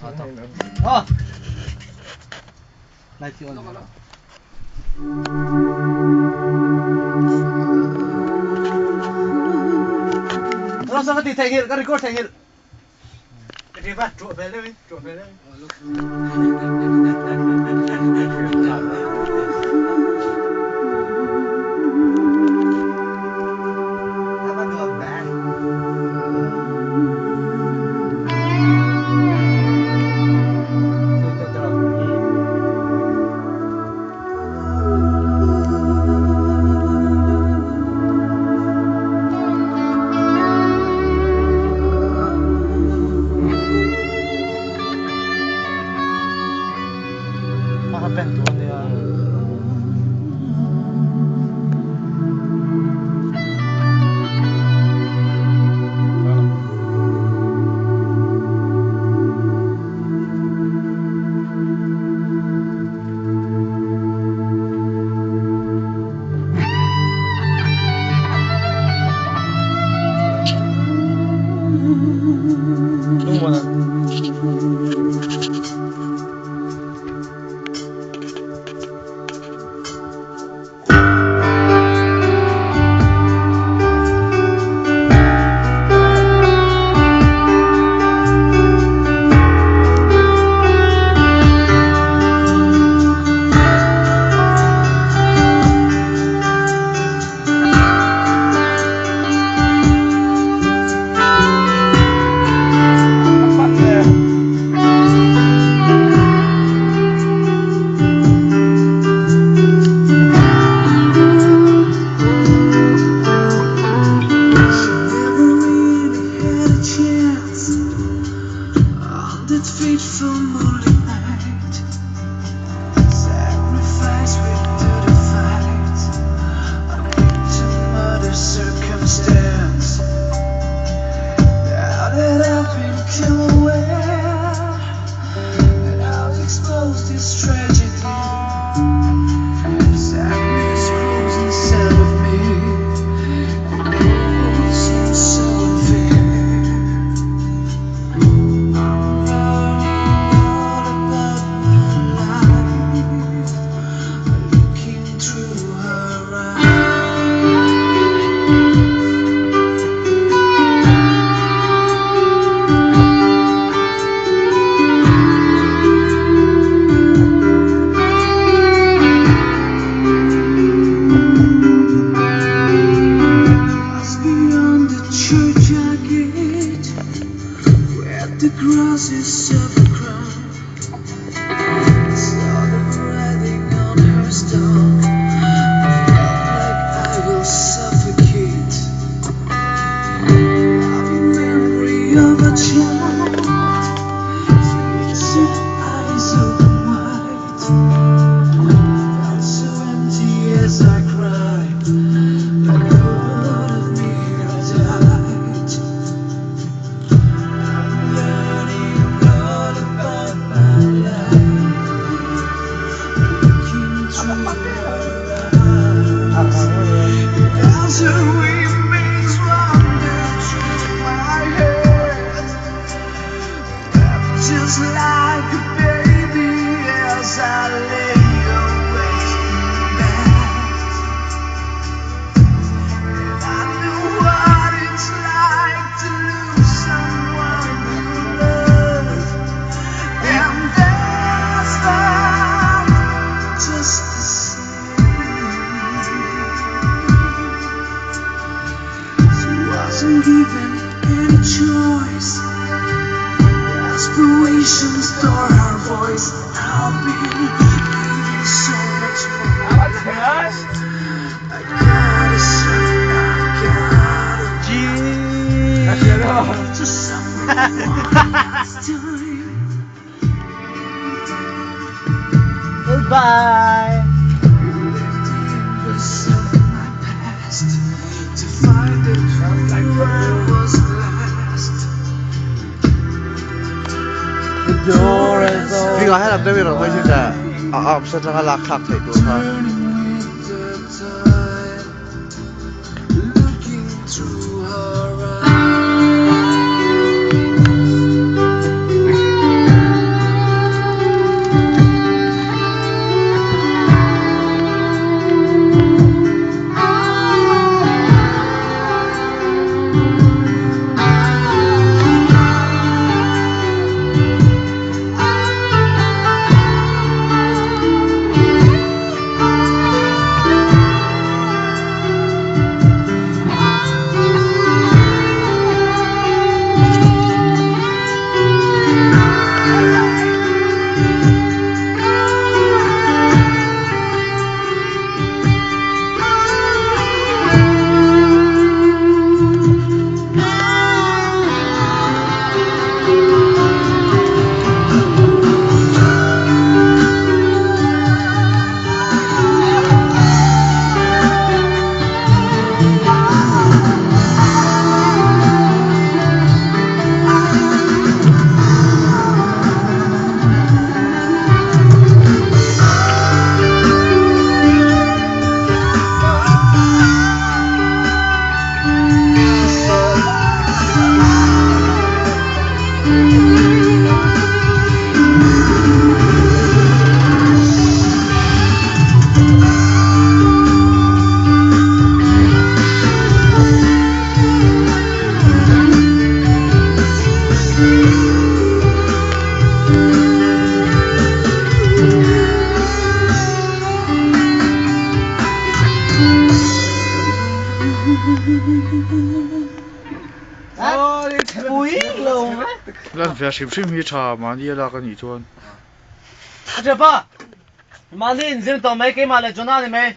Oh, light on. Lo sao cái thể hiện cái record thể hiện cái bắt chuột về đây chuột về đây Goodbye. Vì có hay làm đây rồi thôi chứ là option là lạc khắc thấy tôi thôi. 哦，你不一了吗？那别是不是没差嘛？你那个你做。这爸，妈的，你这倒霉给妈来做哪里没？